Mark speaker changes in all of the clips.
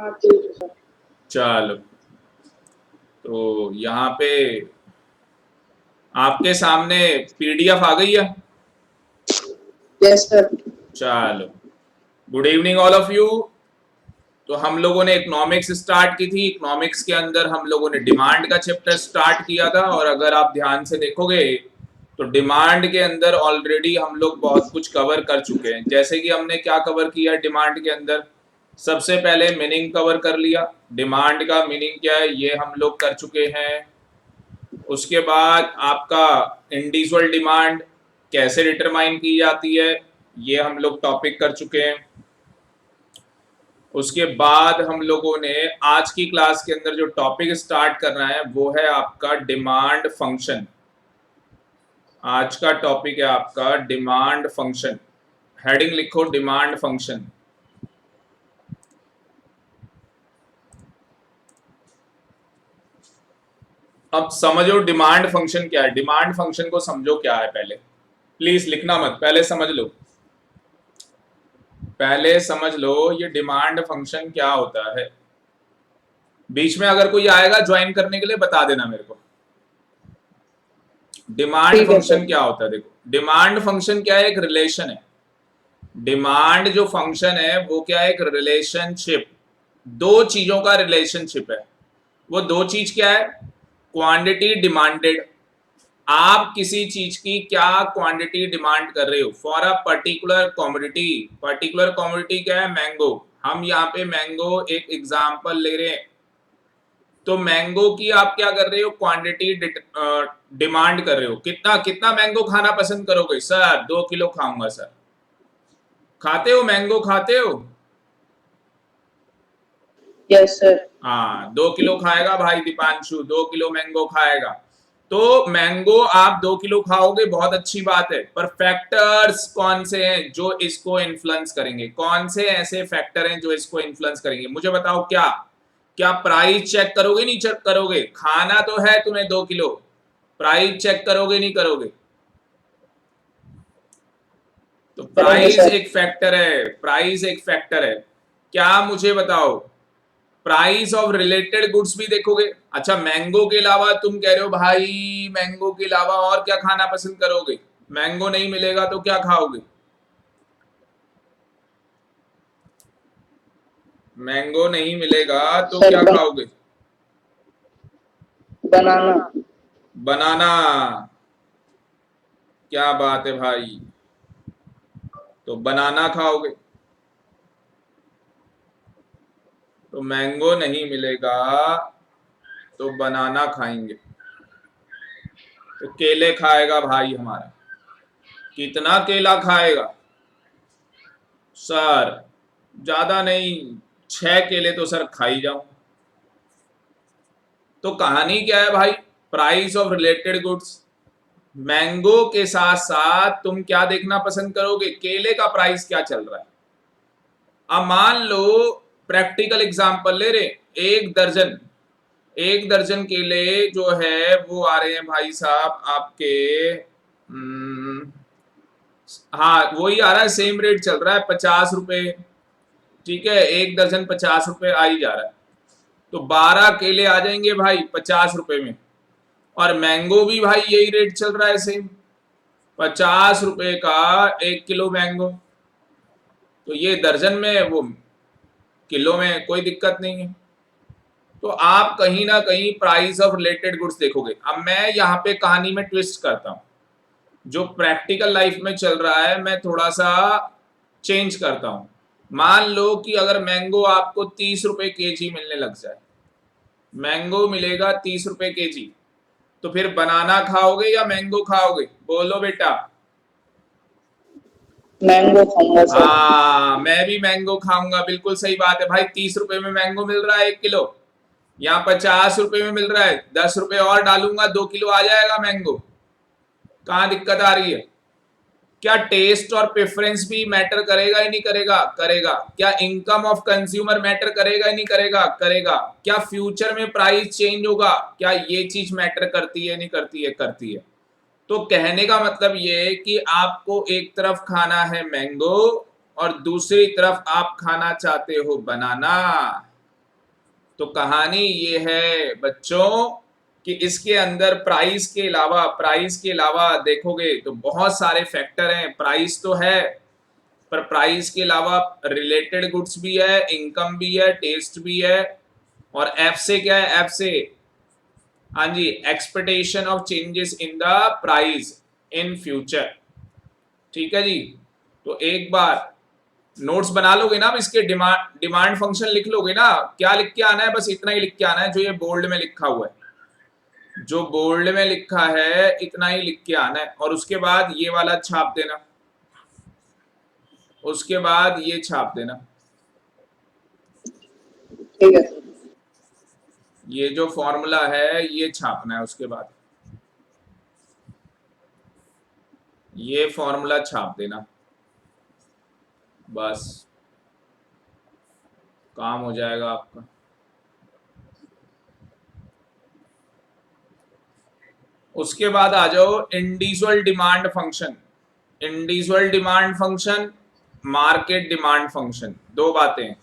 Speaker 1: हाँ ठीक है सर।
Speaker 2: चलो, तो यहाँ पे आपके सामने पीडीएफ आ गई है।
Speaker 1: Yes sir.
Speaker 2: चलो, good evening all of you. तो हम लोगों ने इकोनॉमिक्स स्टार्ट की थी। इकोनॉमिक्स के अंदर हम लोगों ने डिमांड का चैप्टर स्टार्ट किया था, और अगर आप ध्यान से देखोगे तो डिमांड के अंदर ऑलरेडी हम लोग बहुत कुछ कवर कर चुके हैं। जैसे कि हमने क्या कवर किया डिमांड के अंदर, सबसे पहले मीनिंग कवर कर लिया। डिमांड का मीनिंग क्या है ये हम लोग कर चुके हैं। उसके बाद आपका इंडिविजुअल डिमांड कैसे डिटरमाइन की जाती है ये हम लोग टॉपिक कर चुके हैं। उसके बाद हम लोगों ने आज की क्लास के अंदर जो टॉपिक स्टार्ट करना है वो है आपका डिमांड फंक्शन। आज का टॉपिक है आपका डिमांड फंक्शन। हेडिंग लिखो डिमांड फंक्शन। अब समझो डिमांड फंक्शन क्या है। डिमांड फंक्शन को समझो क्या है, पहले प्लीज लिखना मत, पहले समझ लो। पहले समझ लो ये डिमांड फंक्शन क्या होता है। बीच में अगर कोई आएगा ज्वाइन करने के लिए बता देना मेरे को। डिमांड
Speaker 1: ठीक है
Speaker 2: फंक्शन
Speaker 1: सर।
Speaker 2: क्या होता है, देखो डिमांड फंक्शन क्या है, एक रिलेशन है। डिमांड जो फंक्शन है वो क्या है, एक रिलेशनशिप। दो चीजों का रिलेशनशिप है। वो दो चीज क्या है, क्वांटिटी डिमांडेड। आप किसी चीज की क्या क्वांटिटी डिमांड कर रहे हो for a particular commodity. Particular commodity क्या है, मैंगो। हम यहाँ पे मैंगो एक एग्जांपल ले रहे हैं। तो मैंगो की आप क्या कर रहे हो, क्वांटिटी डिमांड कर रहे हो। कितना कितना मैंगो खाना पसंद करोगे, सर 2 किलो खाऊंगा सर। खाते हो मैंगो, खाते हो?
Speaker 1: Yes sir.
Speaker 2: हाँ, 2 किलो खाएगा भाई दीपांशु, 2 किलो मैंगो खाएगा। तो मैंगो आप 2 किलो खाओगे, बहुत अच्छी बात है। पर फैक्टर्स कौन से हैं जो इसको इन्फ्लुएंस करेंगे? कौन से ऐसे फैक्टर हैं जो इसको इन्फ्लुएंस करेंगे, मुझे बताओ। क्या क्या प्राइस चेक करोगे, नहीं चेक करोगे? खाना तो है तुम्हें 2 किलो, प्राइस चेक करोगे नहीं करोगे? तो
Speaker 1: करेंगे
Speaker 2: प्राइस
Speaker 1: सर।
Speaker 2: एक फैक्टर है, प्राइस एक फैक्टर है। क्या मुझे बताओ, प्राइस ऑफ रिलेटेड गुड्स भी देखोगे? अच्छा, मैंगो के अलावा तुम कह रहे हो भाई मैंगो के अलावा और क्या खाना पसंद करोगे? मैंगो नहीं मिलेगा तो क्या खाओगे? मैंगो नहीं मिलेगा तो
Speaker 1: सर
Speaker 2: क्या खाओगे?
Speaker 1: बनाना।
Speaker 2: बनाना। क्या बात है भाई, तो बनाना खाओगे। तो मैंगो नहीं मिलेगा तो बनाना खाएंगे। तो केले खाएगा भाई हमारा। कितना केला खाएगा सर? ज्यादा नहीं, 6 केले तो सर खा ही जाऊं। तो कहानी क्या है भाई, price of related goods. Mango के साथ साथ तुम क्या देखना पसंद करोगे, केले का प्राइस क्या चल रहा है। अब मान लो, प्रैक्टिकल एग्जांपल ले रहे, 1 दर्जन, 1 दर्जन केले जो है वो आ रहे हैं भाई साहब आपके, हाँ वही आ रहा है, सेम रेट चल रहा है 50 रुपए। ठीक है, 1 दर्जन 50 रुपए आ ही जा रहा है। तो 12 केले आ जाएंगे भाई 50 रुपए में। और मैंगो भी भाई यही रेट चल रहा है सेम, 50 रुपए का 1 किलो मैंगो। तो ये दर्जन में, वो किलो में कोई दिक्कत नहीं है। तो आप कहीं ना कहीं प्राइस ऑफ रिलेटेड गुड्स देखोगे। अब मैं यहाँ पे कहानी में ट्विस्ट करता हूँ, जो प्रैक्टिकल लाइफ में चल रहा है मैं थोड़ा सा चेंज करता हूँ। मान लो कि अगर मैंगो आपको 30 रुपए केजी मिलने लग जाए, मैंगो मिलेगा 30 रुपए केजी, तो फिर बनाना खाओगे या मैंगो खाओगे, बोलो बेटा।
Speaker 1: मैंगो खाऊंगा सर।
Speaker 2: हाँ, मैं भी मैंगो खाऊंगा, बिल्कुल सही बात है भाई। 30 रुपए में मैंगो मिल रहा है 1 किलो, यहाँ 50 रुपए में मिल रहा है। 10 रुपए और डालूंगा, 2 किलो आ जाएगा मैंगो। कहाँ दिक्कत आ रही है? क्या टेस्ट और प्रेफरेंस भी मैटर करेगा ही नहीं करेगा? करेगा। क्या इनकम ऑफ कंज्यूमर मैटर करेगा ही नहीं करेगा? करेगा। क्या फ्यूचर में प्राइस चेंज होगा? क्या ये चीज मैटर करती है नहीं करती है? करती है। तो कहने का मतलब ये है कि आपको एक तरफ खाना है मैंगो और दूसरी तरफ आप खाना चाहते हो बनाना। तो कहानी ये है बच्चों कि इसके अंदर प्राइस के अलावा देखोगे तो बहुत सारे फैक्टर हैं। प्राइस तो है, पर प्राइस के अलावा रिलेटेड गुड्स भी है, इनकम भी है, टेस्ट भी है, और एफ से क्या है, एफ से हाँ जी, expectation of changes in the price in future. ठीक है जी। तो एक बार नोट्स बना लोगे ना, अब इसके डिमांड फंक्शन लिख लोगे ना, क्या लिख के आना है, बस इतना ही लिख के आना है जो ये बोल्ड में लिखा हुआ है, जो बोल्ड में लिखा है इतना ही लिख के आना है, और उसके बाद ये वाला छाप देना, उसके बाद ये छाप देना।
Speaker 1: ठीक है।
Speaker 2: ये जो फॉर्मूला है ये छापना है, उसके बाद ये फॉर्मूला छाप देना, बस काम हो जाएगा आपका। उसके बाद आ जाओ individual demand function. Individual demand function, market demand function, दो बातें।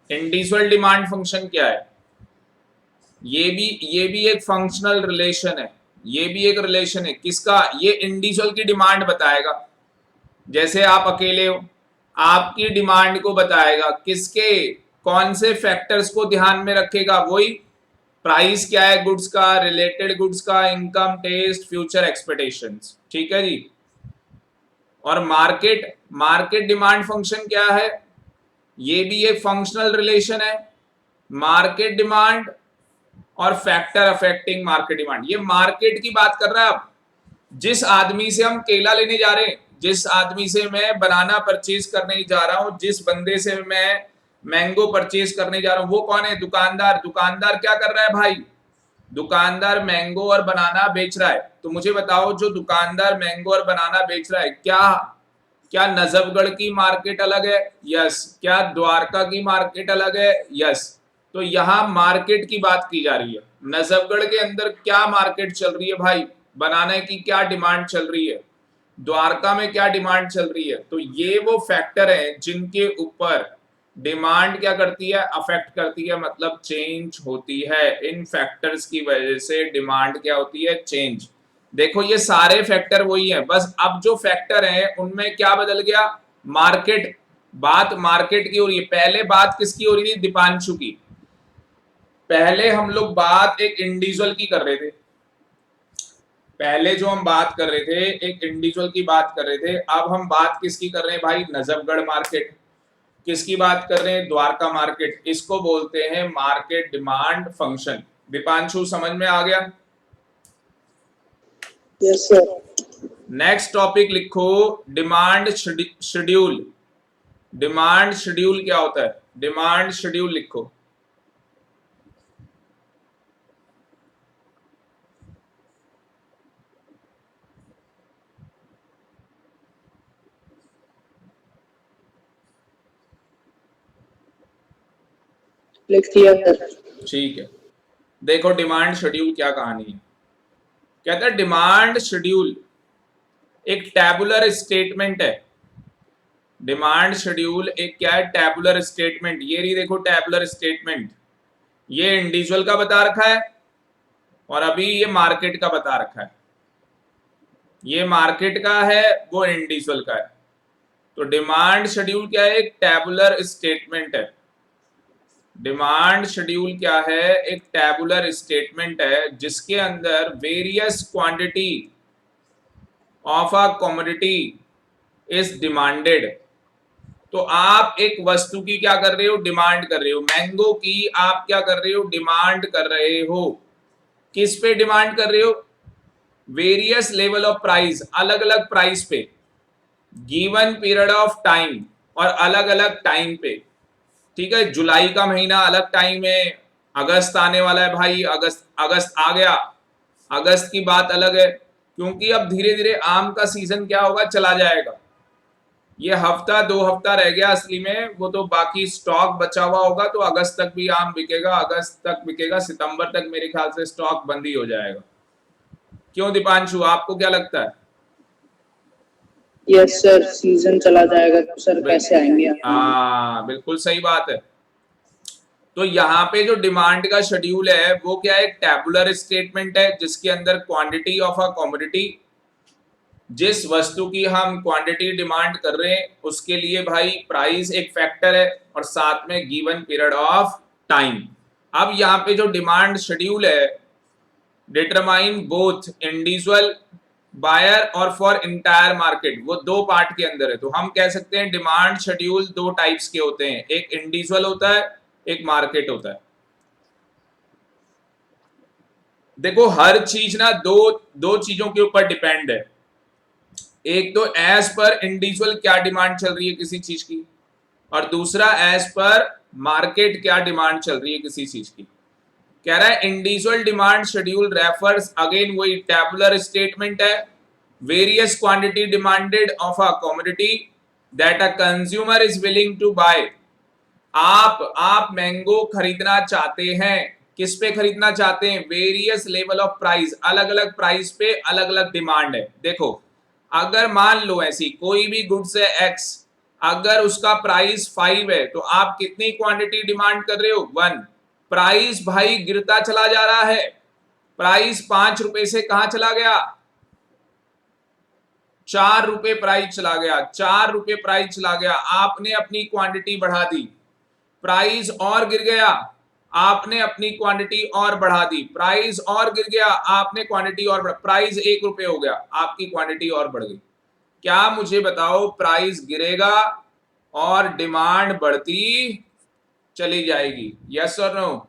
Speaker 2: इंडिविजुअल डिमांड फंक्शन क्या है? ये भी एक फंक्शनल रिलेशन है, ये भी एक रिलेशन है। किसका? ये इंडिविजुअल की डिमांड बताएगा। जैसे आप अकेले हो, आपकी डिमांड को बताएगा, किसके, कौन से फैक्टर्स को ध्यान में रखेगा? वही प्राइस क्या है गुड्स का, रिलेटेड गुड्स का, इनकम, टेस्ट, फ्यूचर एक्सपेक्टेशंस। ठीक है जी। और मार्केट डिमांड फंक्शन क्या है? ये भी एक फंक्शनल रिलेशन है। मार्केट डिमांड और फैक्टर अफेक्टिंग मार्केट डिमांड, ये मार्केट की बात कर रहा है। अब जिस आदमी से हम केला लेने जा रहे हैं, जिस आदमी से मैं बनाना परचेज करने जा रहा हूं, जिस बंदे से मैं मैंगो परचेज करने जा रहा हूं, वो कौन है? दुकानदार। दुकानदार क्या कर रहा है भाई? दुकानदार मैंगो और बनाना बेच रहा है। तो मुझे बताओ, जो दुकानदार मैंगो और बनाना बेच रहा है, क्या नजफगढ़ की मार्केट अलग है? यस। क्या द्वारका की मार्केट अलग है? यस। तो यहाँ मार्केट की बात की जा रही है। नजफगढ़ के अंदर क्या मार्केट चल रही है भाई? बनाने की क्या डिमांड चल रही है? द्वारका में क्या डिमांड चल रही है? तो ये वो फैक्टर हैं जिनके ऊपर डिमांड क्या करती है? अफेक्ट करती है, मतलब चेंज होती है। इन फैक्टर्स की वजह से डिमांड क्या होती है? चेंज। देखो ये सारे फैक्टर वही है, बस अब जो फैक्टर है उनमें क्या बदल गया? मार्केट। बात मार्केट की हो रही है। पहले बात किसकी हो रही थी? दीपांशु की। पहले हम लोग बात एक इंडिविजुअल की कर रहे थे। पहले जो हम बात कर रहे थे एक इंडिविजुअल की बात कर रहे थे। अब हम बात किसकी कर रहे हैं भाई? नजफगढ़ मार्केट। किसकी बात कर रहे हैं? द्वारका मार्केट। इसको बोलते हैं मार्केट डिमांड फंक्शन। दीपांशु समझ में आ गया?
Speaker 1: Yes sir.
Speaker 2: नेक्स्ट टॉपिक लिखो, डिमांड शेड्यूल। डिमांड शेड्यूल क्या होता है? डिमांड शेड्यूल लिखो।
Speaker 1: लिख दिया सर।
Speaker 2: ठीक है। देखो डिमांड शेड्यूल क्या कहानी है। कहता है डिमांड शेड्यूल एक टैबुलर स्टेटमेंट है। डिमांड शेड्यूल एक क्या है? Tabular statement. ये रही देखो टैबुलर स्टेटमेंट। ये इंडिविजुअल का बता रखा है और अभी ये मार्केट का बता रखा है। ये मार्केट का है, वो इंडिविजुअल का है। तो डिमांड शेड्यूल क्या है? एक टैबुलर स्टेटमेंट है। डिमांड शेड्यूल क्या है? एक टैबुलर स्टेटमेंट है जिसके अंदर various quantity of a commodity is demanded. तो आप एक वस्तु की क्या कर रहे हो? डिमांड कर रहे हो। मैंगो की आप क्या कर रहे हो? डिमांड कर रहे हो। किस पे डिमांड कर रहे हो? वेरियस लेवल ऑफ प्राइस, अलग अलग प्राइस पे, गिवन पीरियड ऑफ टाइम, और अलग अलग टाइम पे। ठीक है। जुलाई का महीना अलग टाइम है, अगस्त आने वाला है भाई, अगस्त आ गया, अगस्त की बात अलग है, क्योंकि अब धीरे धीरे आम का सीजन क्या होगा? चला जाएगा। ये हफ्ता 2 हफ्ता रह गया असली में, वो तो बाकी स्टॉक बचा हुआ होगा, तो अगस्त तक भी आम बिकेगा, अगस्त तक बिकेगा, सितंबर तक मेरे ख्याल से स्टॉक बंद ही हो जाएगा। क्यों दीपांशु, आपको क्या लगता है?
Speaker 1: यस सर, सीजन चला जाएगा तो सर कैसे आएंगे?
Speaker 2: हाँ बिल्कुल सही बात है। तो यहाँ पे जो डिमांड का शेड्यूल है वो क्या है, टैबुलर स्टेटमेंट है जिसके अंदर क्वांटिटी ऑफ अ कमोडिटी, जिस वस्तु की हम क्वांटिटी डिमांड कर रहे हैं उसके लिए भाई प्राइस एक फैक्टर है और साथ में गिवन पीरियड ऑफ टाइम। अब यहाँ पे जो डिमांड शेड्यूल है, डिटरमाइन बोथ इंडिविजुअल बायर और फॉर इंटायर मार्केट, वो दो पार्ट के अंदर है। तो हम कह सकते हैं डिमांड शेड्यूल दो टाइप्स के होते हैं, एक इंडिविजुअल होता है, एक मार्केट होता है। देखो हर चीज ना दो दो चीजों के ऊपर डिपेंड है, एक तो एज पर इंडिविजुअल क्या डिमांड चल रही है किसी चीज की, और दूसरा एज पर मार्केट क्या डिमांड चल रही है किसी चीज की। कह रहा है individual demand schedule refers, again वही टैबुलर स्टेटमेंट है, various quantity demanded of a commodity that a consumer is willing to buy. आप मैंगो खरीदना चाहते हैं, किस पे खरीदना चाहते हैं, वेरियस लेवल ऑफ प्राइस, अलग अलग प्राइस पे अलग अलग डिमांड है। देखो अगर मान लो ऐसी कोई भी गुड्स है एक्स, अगर उसका प्राइस 5 है तो आप कितनी क्वांटिटी डिमांड कर रहे हो, 1। प्राइस भाई गिरता चला जा रहा है, प्राइस 5 रुपए से कहां चला गया, 4 रुपए प्राइस चला गया, 4 रुपए प्राइस चला गया, आपने अपनी क्वांटिटी बढ़ा दी, प्राइस और गिर गया, आपने अपनी क्वांटिटी और बढ़ा दी, प्राइस और गिर गया, आपने क्वांटिटी और बढ़ा, प्राइस 1 रुपए हो गया, आपकी क्वांटिटी और बढ़ गई। क्या मुझे बताओ, प्राइस गिरेगा और डिमांड बढ़ती चली जाएगी, यस और नो?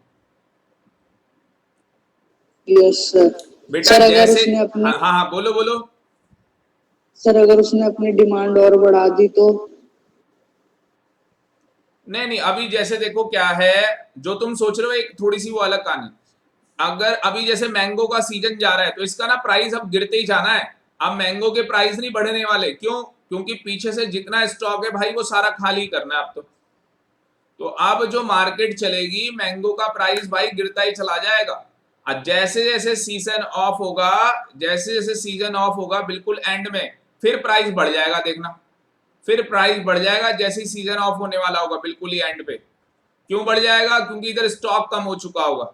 Speaker 1: Yes sir.
Speaker 2: बेटा
Speaker 1: सर अगर
Speaker 2: जैसे
Speaker 1: उसने अपनी
Speaker 2: हाँ बोलो बोलो।
Speaker 1: सर अगर उसने अपनी डिमांड और बढ़ा दी तो?
Speaker 2: नहीं अभी जैसे देखो क्या है, जो तुम सोच रहे हो एक थोड़ी सी वो अलग कहानी। अगर अभी जैसे मैंगो का सीजन जा रहा है तो इसका ना प्राइस अब गिरते ही जाना है, अब मैंगो के प्राइस नहीं बढ़ने वाले, क्यों, क्योंकि पीछे से जितना स्टॉक है भाई वो सारा खाली करना है अब तो अब जो मार्केट चलेगी मैंगो का प्राइस भाई गिरता ही चला जाएगा। और जैसे जैसे सीजन ऑफ होगा, जैसे जैसे सीजन ऑफ होगा बिल्कुल एंड में फिर प्राइस बढ़ जाएगा, देखना फिर प्राइस बढ़ जाएगा जैसे ही सीजन ऑफ होने वाला होगा बिल्कुल ही एंड पे। क्यों बढ़ जाएगा, क्योंकि इधर स्टॉक कम हो चुका होगा।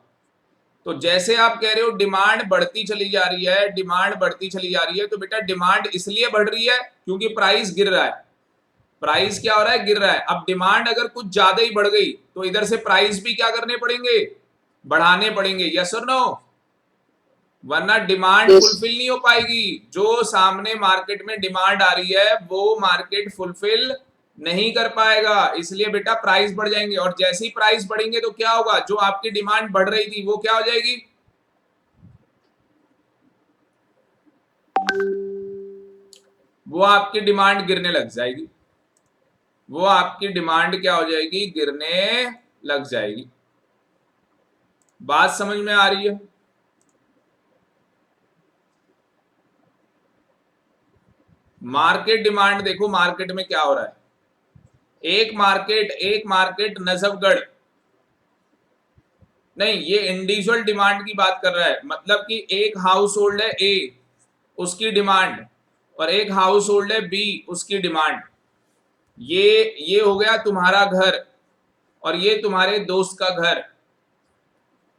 Speaker 2: तो जैसे आप कह रहे हो डिमांड बढ़ती चली जा रही है, डिमांड बढ़ती चली जा रही है, तो बेटा डिमांड इसलिए बढ़ रही है क्योंकि प्राइस गिर रहा है, प्राइस क्या हो रहा है, गिर रहा है। अब डिमांड अगर कुछ ज्यादा ही बढ़ गई तो इधर से प्राइस भी क्या करने पड़ेंगे, बढ़ाने पड़ेंगे, यस और नो? वरना डिमांड फुलफिल नहीं हो पाएगी, जो सामने मार्केट में डिमांड आ रही है वो मार्केट फुलफिल नहीं कर पाएगा, इसलिए बेटा प्राइस बढ़ जाएंगे। और जैसे ही प्राइस बढ़ेंगे तो क्या होगा, जो आपकी डिमांड बढ़ रही थी वो क्या हो जाएगी, वो आपकी डिमांड गिरने लग जाएगी, वो आपकी डिमांड क्या हो जाएगी, गिरने लग जाएगी। बात समझ में आ रही है? मार्केट डिमांड देखो मार्केट में क्या हो रहा है, एक मार्केट नजफगढ़ नहीं, ये इंडिविजुअल डिमांड की बात कर रहा है, मतलब कि एक हाउस होल्ड है ए उसकी डिमांड और एक हाउस होल्ड है बी उसकी डिमांड। ये हो गया तुम्हारा घर और ये तुम्हारे दोस्त का घर।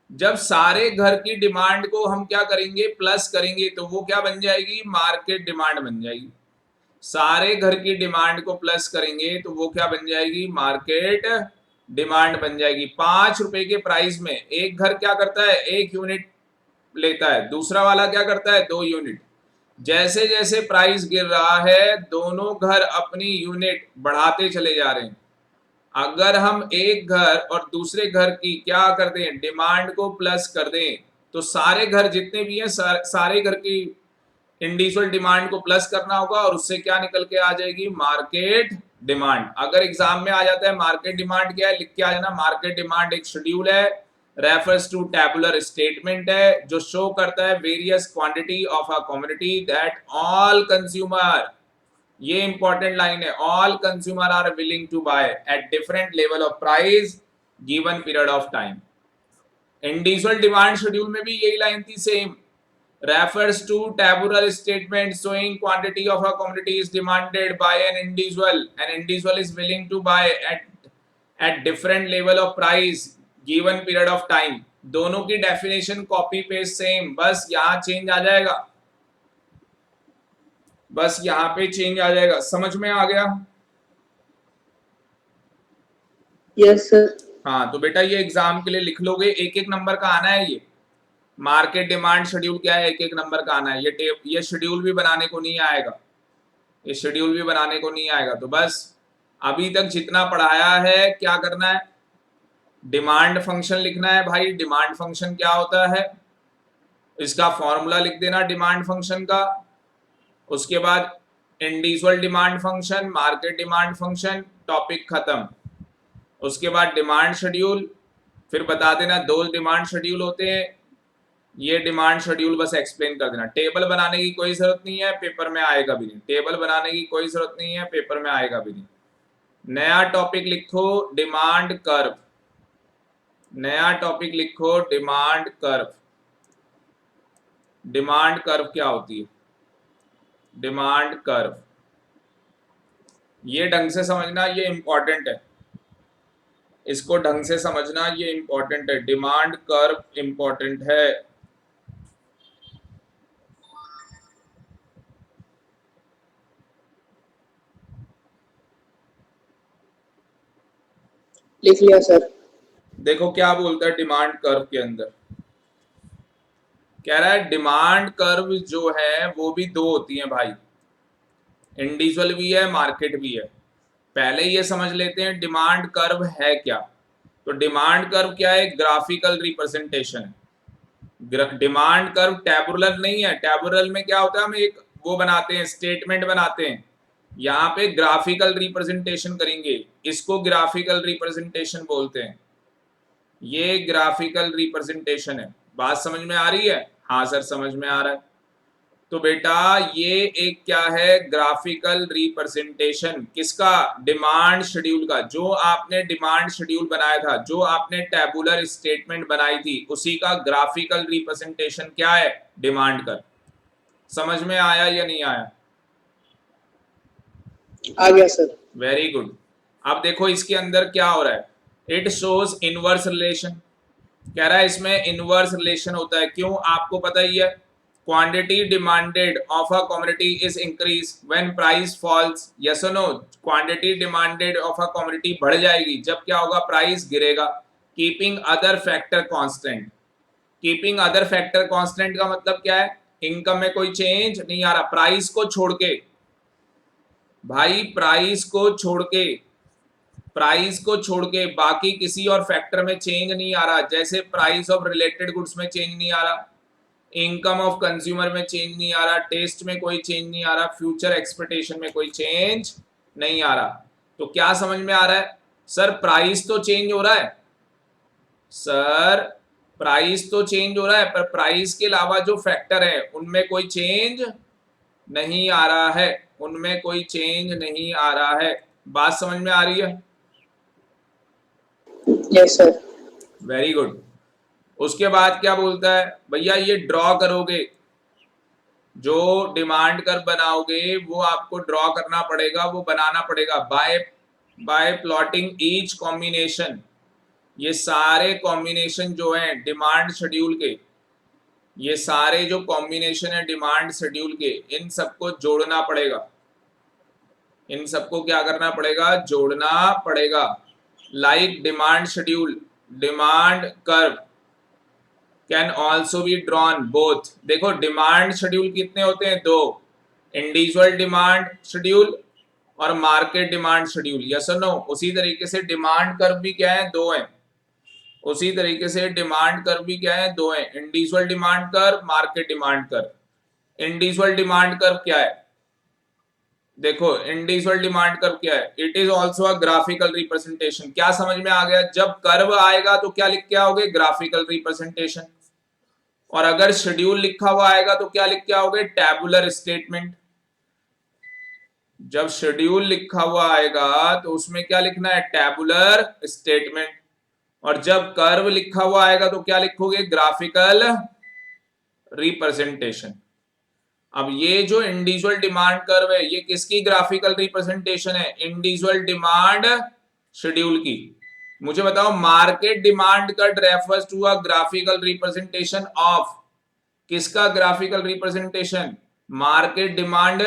Speaker 2: जब सारे घर की डिमांड को हम क्या करेंगे, प्लस करेंगे, तो वो क्या बन जाएगी, मार्केट डिमांड बन जाएगी। सारे घर की डिमांड को प्लस करेंगे तो वो क्या बन जाएगी, मार्केट डिमांड बन जाएगी। 5 रुपए के प्राइस में एक घर क्या करता है, 1 यूनिट लेता है, दूसरा वाला क्या करता है, 2 यूनिट। जैसे जैसे प्राइस गिर रहा है दोनों घर अपनी यूनिट बढ़ाते चले जा रहे हैं। अगर हम एक घर और दूसरे घर की क्या कर दें, डिमांड को प्लस कर दें, तो सारे घर जितने भी हैं सारे घर की इंडिविजुअल डिमांड को प्लस करना होगा और उससे क्या निकल के आ जाएगी, मार्केट डिमांड। अगर एग्जाम में आ जाता है मार्केट डिमांड क्या है, लिख के आ जाना, मार्केट डिमांड एक शेड्यूल है, रेफर्स टू टैबुलर स्टेटमेंट है, जो शो करता है various quantity of a commodity that all consumer, ये इंपॉर्टेंट लाइन है, all consumer are willing to buy at different level of price given period of time. Individual demand schedule में भी यही लाइन थी same, refers to tabular statement showing quantity of a commodity is demanded by an individual is willing to buy at different level of price given period of time, दोनों की definition copy paste same, बस यहाँ change आ जाएगा, बस यहाँ पे change आ जाएगा। समझ में आ गया?
Speaker 1: Yes sir.
Speaker 2: हाँ तो बेटा ये एग्जाम के लिए लिख लोगे, एक एक नंबर का आना है। ये मार्केट डिमांड शेड्यूल क्या है, एक एक नंबर का आना है। ये शेड्यूल भी बनाने को नहीं आएगा, ये शेड्यूल भी बनाने को नहीं आएगा। तो बस अभी तक जितना पढ़ाया है क्या करना है, डिमांड फंक्शन लिखना है भाई। डिमांड फंक्शन क्या होता है, इसका फॉर्मूला लिख देना डिमांड फंक्शन का। उसके बाद individual demand function, market demand function, topic खत्म। उसके बाद डिमांड शेड्यूल, फिर बता देना दो डिमांड शेड्यूल होते हैं, ये डिमांड शेड्यूल बस एक्सप्लेन कर देना। टेबल बनाने की कोई जरूरत नहीं है, पेपर में आएगा भी नहीं। टेबल बनाने की कोई जरूरत नहीं है, पेपर में आएगा भी नहीं। नया टॉपिक लिखो डिमांड कर्व, नया टॉपिक लिखो डिमांड कर्व। डिमांड कर्व क्या होती है, डिमांड कर्व, ये ढंग से समझना, ये इंपॉर्टेंट है, इसको ढंग से समझना, ये इंपॉर्टेंट है। डिमांड कर्व इंपॉर्टेंट है।
Speaker 1: लिख लिया सर।
Speaker 2: देखो क्या बोलता है डिमांड कर्व के अंदर, कह रहा है डिमांड कर्व जो है वो भी दो होती हैं भाई, इंडिविजुअल भी है, मार्केट भी है। पहले ये समझ लेते हैं डिमांड कर्व है क्या। तो डिमांड कर्व क्या है, ग्राफिकल रिप्रेजेंटेशन है। डिमांड कर्व टैबुलर नहीं है, टैबुलर में क्या होता है, हम एक वो बनाते हैं, स्टेटमेंट बनाते हैं। यहाँ पे ग्राफिकल रिप्रेजेंटेशन करेंगे, इसको ग्राफिकल रिप्रेजेंटेशन बोलते हैं। ये ग्राफिकल रिप्रेजेंटेशन है। बात समझ में आ रही है? हाँ सर समझ में आ रहा है। तो बेटा ये एक क्या है, ग्राफिकल रिप्रेजेंटेशन किसका, डिमांड शेड्यूल का। जो आपने डिमांड शेड्यूल बनाया था, जो आपने टैबुलर स्टेटमेंट बनाई थी, उसी का ग्राफिकल रिप्रेजेंटेशन क्या है, डिमांड का। समझ में आया या नहीं आया?
Speaker 1: आ गया सर।
Speaker 2: Very good. अब देखो इसके अंदर क्या हो रहा है, इट शोज इनवर्स रिलेशन। कह रहा है इसमें इनवर्स रिलेशन होता है। क्यों, आपको पता ही है, quantity demanded of a commodity is increase when price falls. Yes और no, quantity demanded of a commodity बढ़ जाएगी जब क्या होगा, प्राइस गिरेगा। Keeping other factor constant. Keeping other factor constant का मतलब क्या है, इनकम में कोई चेंज नहीं आ रहा, प्राइस को छोड़ के भाई, प्राइस को छोड़ के, प्राइस को छोड़ के बाकी किसी और फैक्टर में चेंज नहीं आ रहा। जैसे प्राइस ऑफ रिलेटेड गुड्स में चेंज नहीं आ रहा, इनकम ऑफ कंज्यूमर में चेंज नहीं आ रहा, टेस्ट में कोई चेंज नहीं आ रहा, फ्यूचर एक्सपेक्टेशन में कोई चेंज नहीं आ रहा। तो क्या समझ में आ रहा है, सर प्राइस तो चेंज हो रहा है, सर प्राइस तो चेंज हो रहा है, पर प्राइस के अलावा जो फैक्टर है उनमें कोई चेंज नहीं आ रहा है, उनमें कोई चेंज नहीं आ रहा है। बात समझ में आ रही है?
Speaker 1: Yes sir.
Speaker 2: Very good. उसके बाद क्या बोलता है, भैया ये ड्रॉ करोगे, जो डिमांड कर बनाओगे वो आपको ड्रॉ करना पड़ेगा, वो बनाना पड़ेगा बाय प्लॉटिंग ईच कॉम्बिनेशन। ये सारे कॉम्बिनेशन जो हैं डिमांड शेड्यूल के, ये सारे जो कॉम्बिनेशन है डिमांड शेड्यूल के, इन सबको जोड़ना पड़ेगा, इन सबको क्या करना पड़ेगा, जोड़ना पड़ेगा। Like demand schedule, demand curve can also be drawn both. देखो डिमांड शेड्यूल कितने होते हैं, दो, इंडिविजुअल डिमांड शेड्यूल और मार्केट डिमांड शेड्यूल। यस और नो? उसी तरीके से डिमांड कर्व भी क्या है, दो है। उसी तरीके से डिमांड कर्व भी क्या है, दो है, individual demand curve, market demand curve. Individual demand curve क्या है, देखो इंडिविजुअल डिमांड कर्व क्या है, it is also a graphical representation. क्या समझ में आ गया, जब कर्व आएगा तो क्या लिख के आओगे, ग्राफिकल रिप्रेजेंटेशन। और अगर शेड्यूल लिखा हुआ आएगा तो क्या लिख के आओगे, टैबुलर स्टेटमेंट। जब शेड्यूल लिखा हुआ आएगा तो उसमें क्या लिखना है, टैबुलर स्टेटमेंट। और जब कर्व लिखा हुआ आएगा तो क्या लिखोगे, ग्राफिकल रिप्रेजेंटेशन। अब ये जो इंडिविजुअल डिमांड कर्व है, ये किसकी ग्राफिकल रिप्रेजेंटेशन है, इंडिविजुअल डिमांड शेड्यूल की। मुझे बताओ, market demand curve refers to a graphical representation of, किसका graphical representation? Market demand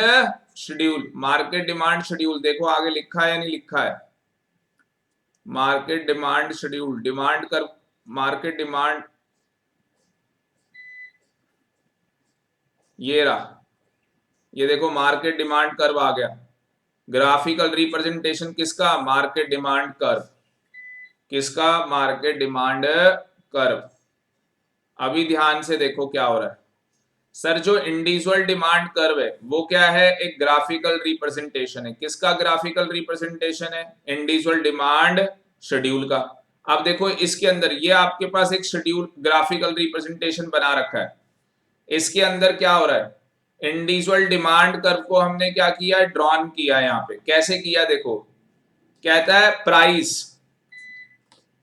Speaker 2: schedule. Market demand schedule देखो आगे लिखा है या नहीं लिखा है? Market demand schedule, demand curve, market demand, ये रहा, ये देखो मार्केट डिमांड कर्व आ गया। ग्राफिकल रिप्रेजेंटेशन किसका? Market demand curve. किसका? Market demand curve. अभी ध्यान से देखो क्या हो रहा है। सर जो इंडिविजुअल डिमांड कर्व है वो क्या है? एक ग्राफिकल रिप्रेजेंटेशन है। किसका ग्राफिकल रिप्रेजेंटेशन है? इंडिविजुअल डिमांड शेड्यूल का। अब देखो इसके अंदर ये आपके पास एक शेड्यूल ग्राफिकल रिप्रेजेंटेशन बना रखा है। इसके अंदर क्या हो रहा है? इंडिविजुअल डिमांड कर्व को हमने क्या किया? ड्रॉन किया। यहाँ पे कैसे किया देखो, कहता है price,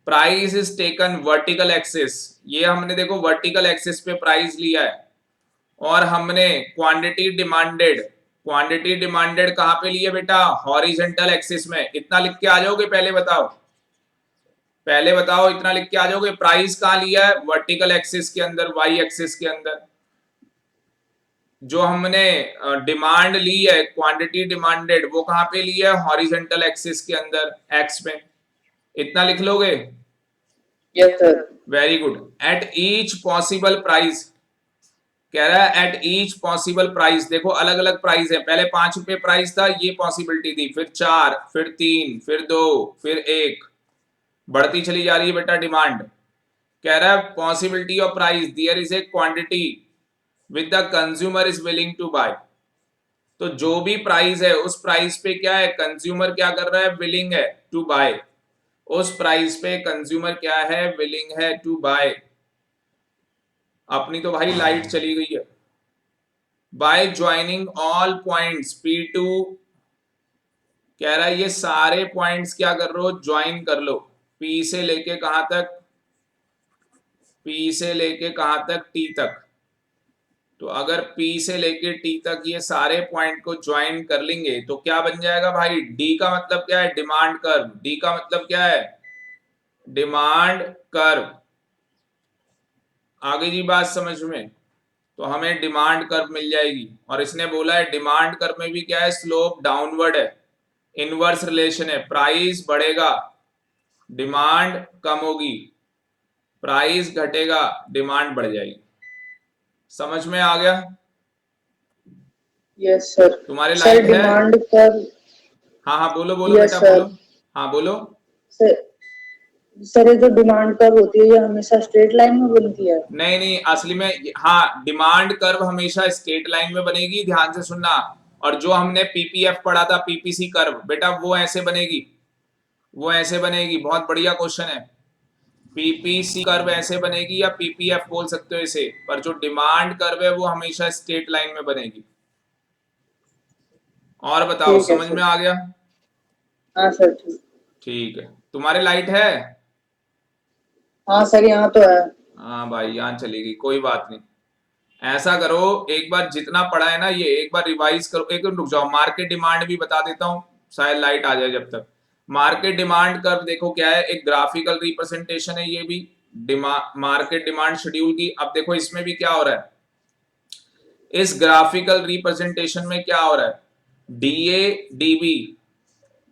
Speaker 2: price is taken vertical axis. ये हमने देखो वर्टिकल एक्सिस पे प्राइस लिया है, और हमने क्वांटिटी डिमांडेड, क्वांटिटी डिमांडेड कहां पे लिए बेटा? हॉरिजेंटल एक्सिस में। इतना लिख के आ जाओगे? पहले बताओ, पहले बताओ, इतना लिख के आ जाओगे? प्राइस कहां लिया है? वर्टिकल एक्सिस के अंदर, वाई एक्सिस के अंदर। जो हमने डिमांड ली है, क्वांटिटी डिमांडेड, वो कहां पे ली है? हॉरिजेंटल एक्सिस के अंदर, एक्स में। इतना लिख लोगे?
Speaker 1: Yes sir.
Speaker 2: Very good. At each possible price, कह रहा है एट ईच पॉसिबल प्राइस। देखो अलग अलग प्राइस है, पहले 5 रुपए प्राइस था, ये पॉसिबिलिटी थी, फिर 4, फिर 3, फिर 2, फिर 1, बढ़ती चली जा रही है बेटा डिमांड। कह रहा है possibility of price, there is a quantity with the consumer is willing to buy. तो जो भी प्राइस है उस प्राइस पे क्या है? कंज्यूमर क्या कर रहा है? विलिंग है टू बाय। उस प्राइस पे कंज्यूमर क्या है? विलिंग है टू बाय। अपनी तो भाई लाइट चली गई है। By joining all points P2, कह रहा है ये सारे पॉइंट्स क्या कर लो? ज्वाइन कर लो। P से लेके कहां तक? P से लेके कहां तक? T तक। तो अगर P से लेके T तक ये सारे पॉइंट को ज्वाइन कर लेंगे तो क्या बन जाएगा भाई? D का मतलब क्या है? Demand curve. D का मतलब क्या है? Demand curve. आगे जी बात समझ में? तो हमें डिमांड कर्व मिल जाएगी। और इसने बोला है डिमांड कर्व में भी क्या है? स्लोप डाउनवर्ड है, इनवर्स रिलेशन है। प्राइस बढ़ेगा, डिमांड कम होगी, प्राइस घटेगा, डिमांड बढ़ जाएगी। समझ में आ गया?
Speaker 1: Yes sir.
Speaker 2: तुम्हारे
Speaker 1: सर
Speaker 2: लाइट है?
Speaker 1: डिमांड कर।
Speaker 2: हाँ हाँ बोलो बोलो
Speaker 1: यस
Speaker 2: बेटा
Speaker 1: सर।
Speaker 2: बोलो। हाँ बोलो।
Speaker 1: सर, सर ये जो डिमांड कर होती है ये हमेशा स्ट्रेट लाइन में बनती है?
Speaker 2: नहीं नहीं, असली में हाँ, डिमांड कर्व हमेशा स्ट्रेट लाइन में बनेगी, ध्यान से सुनना। और जो हमने पीपीएफ पढ़ा था, पीपीसी कर्व, बेटा वो ऐसे बनेगी, वो ऐसे बनेगी। बहुत बढ़िया क्वेश्चन है। पीपीसी कर्व ऐसे बनेगी, या पीपीएफ बोल सकते हो इसे, पर जो डिमांड कर्व है वो हमेशा स्ट्रेट लाइन में बनेगी। और बताओ,
Speaker 1: ठीक है
Speaker 2: समझ
Speaker 1: सर।
Speaker 2: में आ गया?
Speaker 1: हाँ सर ठीक।
Speaker 2: ठीक है। तुम्हारे लाइट है?
Speaker 1: हाँ सर यहाँ तो है।
Speaker 2: हाँ भाई यहाँ चलेगी, कोई बात नहीं। ऐसा करो, एक बार जितना पढ़ा है ना ये एक बार रिवाइज करो। एक मिनट रुक जाओ, मार्केट डिमांड भी बता देता हूँ, शायद लाइट आ जाए जब तक। मार्केट डिमांड कर्व देखो क्या है? एक ग्राफिकल रिप्रेजेंटेशन है ये भी, मार्केट डिमांड शेड्यूल की। अब देखो इसमें भी क्या हो रहा है, इस ग्राफिकल रिप्रेजेंटेशन में क्या हो रहा है? डीए डीबी,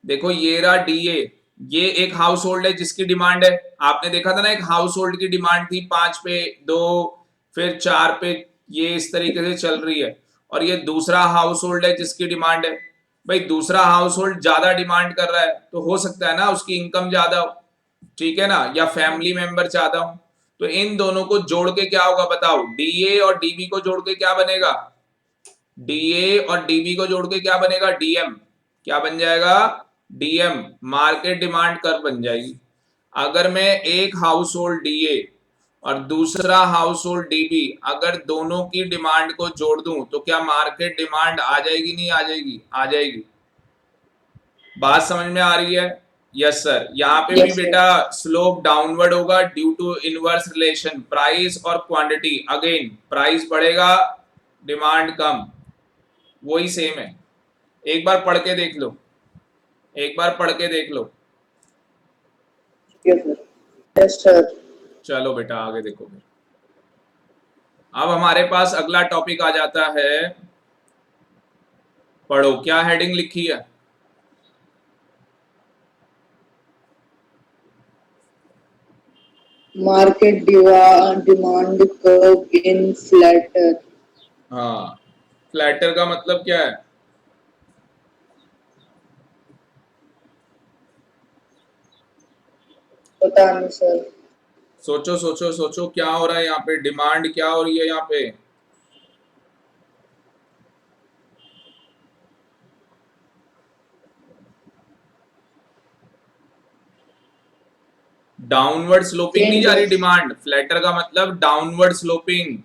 Speaker 2: देखो ये रहा डीए, ये एक हाउस होल्ड है जिसकी डिमांड है। आपने देखा था ना, एक हाउस होल्ड की डिमांड थी 5 पे, 2, फिर 4 पे, ये इस तरीके से चल रही है। और ये दूसरा हाउस होल्ड है जिसकी डिमांड है। भाई दूसरा हाउस होल्ड ज्यादा डिमांड कर रहा है तो हो सकता है ना उसकी इनकम ज्यादा हो, ठीक है ना, या फैमिली मेंबर ज्यादा हो। तो इन दोनों को जोड़ के क्या होगा बताओ? डीए और डीबी को जोड़ के क्या बनेगा? डीए और डीबी को जोड़ के क्या बनेगा? डीएम। क्या बन जाएगा? डीएम, मार्केट डिमांड कर्व बन जाएगी। अगर मैं एक हाउस होल्ड डीए और दूसरा हाउस होल्ड डीबी, अगर दोनों की डिमांड को जोड़ दूं तो क्या मार्केट डिमांड आ जाएगी? नहीं आ जाएगी? आ जाएगी। बात समझ में आ रही है? Yes sir. यहाँ पे भी
Speaker 1: यस सर।
Speaker 2: बेटा स्लोप डाउनवर्ड होगा due to inverse relation, price और क्वांटिटी। अगेन प्राइस बढ़ेगा, डिमांड कम, वही सेम है। एक बार पढ़ के देख लो, एक बार पढ़ के देख लो।
Speaker 1: Yes sir.
Speaker 2: चलो बेटा आगे देखो फिर। अब हमारे पास अगला टॉपिक आ जाता है, पढ़ो क्या हेडिंग लिखी है।
Speaker 1: मार्केट डिमांड कर्व इन फ्लैटर।
Speaker 2: हाँ, फ्लैटर का मतलब क्या है?
Speaker 1: पता नहीं सर।
Speaker 2: सोचो सोचो सोचो, क्या हो रहा है यहाँ पे, डिमांड क्या हो रही है यहाँ पे? डाउनवर्ड स्लोपिंग नहीं
Speaker 1: चेंज
Speaker 2: जा रही
Speaker 1: ऑफ।
Speaker 2: डिमांड, फ्लैटर का मतलब डाउनवर्ड स्लोपिंग।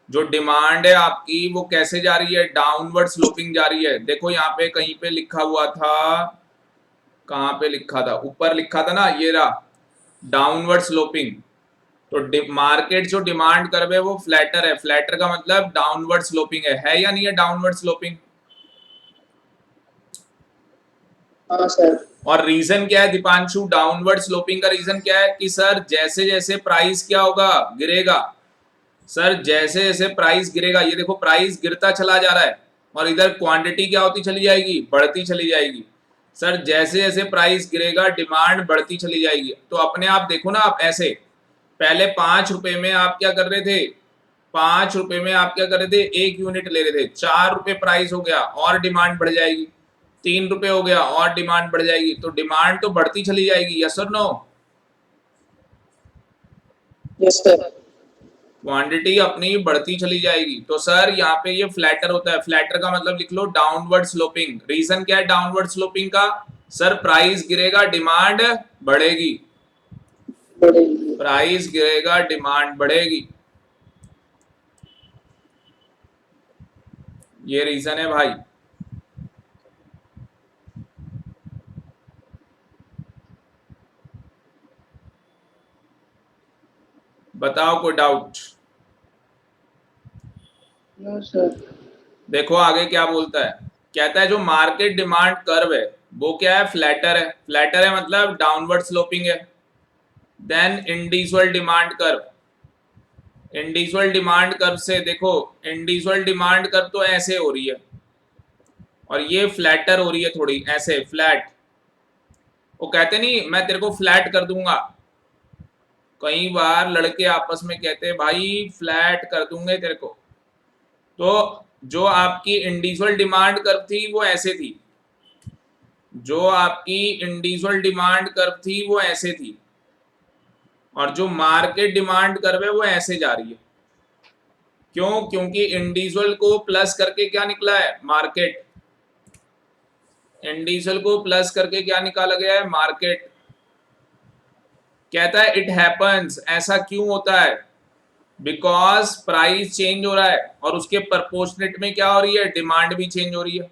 Speaker 2: जो डिमांड है आपकी वो कैसे जा रही है, डाउनवर्ड स्लोपिंग जा रही है। देखो यहाँ पे कहीं पे लिखा हुआ था, कहाँ पे लिखा था, ऊपर लिखा था ना, ये रहा डाउनवर्ड स्लोपिंग। तो मार्केट जो डिमांड कर वो फ्लैटर है, फ्लैटर का मतलब डाउनवर्ड स्लोपिंग है या नहीं है डाउनवर्ड स्लोपिंग?
Speaker 1: हाँ सर।
Speaker 2: और रीजन क्या है दीपांशु, डाउनवर्ड स्लोपिंग का रीजन क्या है कि सर जैसे जैसे प्राइस क्या होगा, गिरेगा। सर जैसे जैसे प्राइस गिरेगा, ये देखो प्राइस गिरता चला जा रहा है और इधर क्वांटिटी क्या होती चली जाएगी, बढ़ती चली जाएगी। सर जैसे जैसे प्राइस गिरेगा डिमांड बढ़ती चली जाएगी। तो अपने आप देखो ना, आप ऐसे पहले 5 रुपए में आप क्या कर रहे थे, 5 रुपए में आप क्या कर रहे थे, 1 यूनिट ले रहे थे, 4 रुपए प्राइस हो गया और डिमांड बढ़ जाएगी, 3 रुपए हो गया और डिमांड बढ़ जाएगी। तो डिमांड तो बढ़ती चली जाएगी, यस और नो?
Speaker 1: Yes sir.
Speaker 2: क्वांटिटी अपनी बढ़ती चली जाएगी। तो सर यहाँ पे ये फ्लैटर होता है, फ्लैटर का मतलब लिख लो डाउनवर्ड स्लोपिंग। रीजन क्या है डाउनवर्ड स्लोपिंग का? सर प्राइस गिरेगा डिमांड बढ़ेगी,
Speaker 1: बढ़ेगी।
Speaker 2: प्राइस गिरेगा डिमांड बढ़ेगी, ये रीजन है भाई। बताओ कोई डाउट?
Speaker 1: No sir.
Speaker 2: देखो आगे क्या बोलता है, कहता है जो मार्केट डिमांड कर्व है वो क्या है, फ्लैटर है। फ्लैटर है मतलब डाउनवर्ड स्लोपिंग है। Then individual demand curve, individual demand curve से देखो, इंडिविजुअल डिमांड कर्व तो ऐसे हो रही है और ये फ्लैटर हो रही है थोड़ी ऐसे फ्लैट। वो कहते नहीं मैं तेरे को फ्लैट कर दूंगा, कई बार लड़के आपस में कहते हैं भाई फ्लैट कर दूंगे तेरे को। तो जो आपकी इंडिविजुअल डिमांड कर्व थी वो ऐसे थी, जो आपकी इंडिविजुअल डिमांड कर्व थी वो ऐसे थी, और जो मार्केट डिमांड कर्व है वो ऐसे जा रही है। क्यों? क्योंकि इंडिविजुअल को प्लस करके क्या निकला है, मार्केट। इंडिविजुअल को प्लस करके क्या निकाला गया है, मार्केट। कहता है इट हैपन्स, ऐसा क्यों होता है, बिकॉज प्राइस चेंज हो रहा है और उसके प्रपोर्शनेट में क्या हो रही है, डिमांड भी चेंज हो रही है।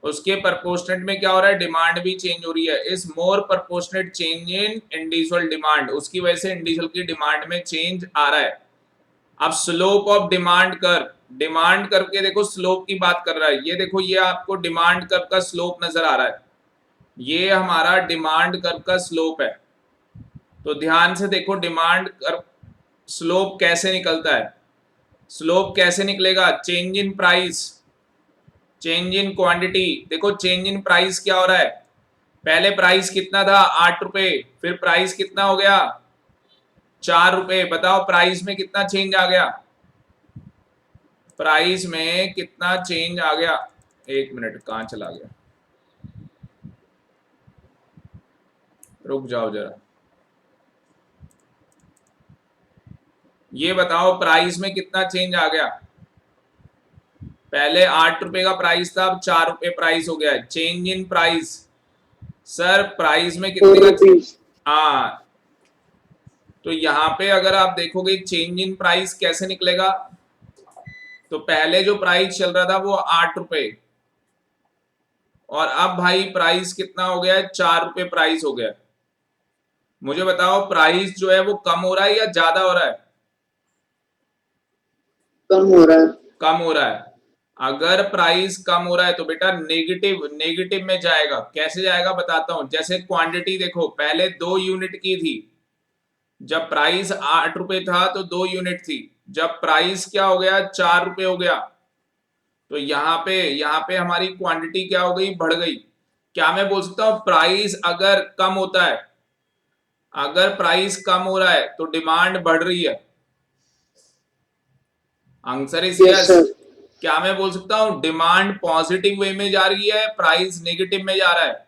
Speaker 2: उसके प्रपोर्शनेट में क्या हो रहा है, डिमांड भी चेंज हो रही है। इस more proportionate change in individual demand, उसकी वजह से इंडिविजुअल की डिमांड में चेंज आ रहा है। अब slope of demand curve, demand curve के देखो स्लोप की बात कर रहा है, ये देखो ये आपको डिमांड कर्व का स्लोप नजर आ रहा है, ये हमारा डिमांड कर्व का स्लोप है। तो ध्यान से देखो डिमांड कर्व स्लोप कैसे निकलता है। स्लोप कैसे निकलेगा, change in price, change in quantity. देखो चेंज इन प्राइस क्या हो रहा है, पहले प्राइस कितना था 8 रुपए, फिर प्राइस कितना हो गया 4 रुपए। बताओ प्राइस में कितना चेंज आ गया, प्राइस में कितना चेंज आ गया। एक मिनट कहाँ चला गया, रुक जाओ जरा, ये बताओ प्राइस में कितना चेंज आ गया। पहले 8 रुपए का प्राइस था, अब 4 रुपए प्राइस हो गया है, change in price. Sir price में कितने
Speaker 1: 4
Speaker 2: का,
Speaker 1: रुपीज।
Speaker 2: हाँ। तो यहाँ पे अगर आप देखोगे चेंज इन प्राइस कैसे निकलेगा, तो पहले जो प्राइस चल रहा था वो 8 रुपए, और अब भाई प्राइस कितना हो गया है, 4 रुपए प्राइस हो गया है। मुझे बताओ प्राइस जो है वो कम हो रहा है या ज्यादा हो रहा है?
Speaker 1: कम हो रहा है।
Speaker 2: कम हो रहा है। अगर प्राइस कम हो रहा है तो बेटा नेगेटिव नेगेटिव में जाएगा। कैसे जाएगा बताता हूं। जैसे क्वांटिटी देखो, पहले 2 यूनिट की थी, जब प्राइस 8 रुपए था तो 2 यूनिट थी। जब प्राइस क्या हो गया, 4 रुपए हो गया, तो यहाँ पे हमारी क्वांटिटी क्या हो गई, बढ़ गई। क्या मैं बोल सकता हूं प्राइस अगर कम होता है, अगर प्राइस कम हो रहा है तो डिमांड बढ़ रही है। Answer is
Speaker 1: yes
Speaker 2: yes.
Speaker 1: Sir.
Speaker 2: क्या मैं बोल सकता हूं डिमांड पॉजिटिव वे में जा रही है, प्राइस नेगेटिव में जा रहा है।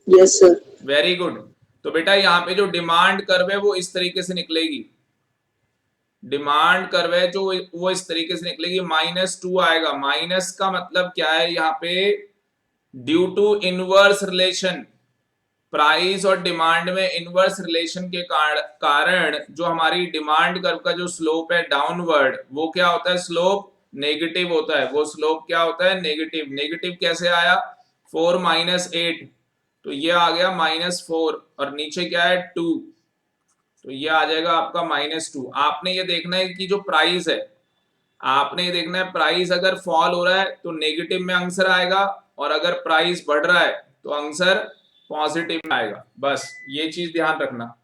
Speaker 1: Yes sir.
Speaker 2: Very good. तो बेटा यहाँ पे जो डिमांड कर्व है वो इस तरीके से निकलेगी। डिमांड कर्व है जो वो इस तरीके से निकलेगी, -2 आएगा। माइनस का मतलब क्या है यहाँ पे, due to inverse relation, price और डिमांड में इनवर्स रिलेशन के कारण जो हमारी डिमांड कर्व का जो स्लोप है डाउनवर्ड, वो क्या होता है, स्लोप नेगेटिव होता है। वो स्लोप क्या होता है, नेगेटिव। नेगेटिव कैसे आया, 4 - 8, तो ये आ गया -4, और नीचे क्या है 2, तो ये आ जाएगा आपका -2। आपने ये देखना है कि जो प्राइस है, आपने ये देखना है प्राइस अगर फॉल हो रहा है तो नेगेटिव में आंसर आएगा, और अगर प्राइस बढ़ रहा है तो आंसर पॉजिटिव में आएगा। बस ये चीज ध्यान रखना,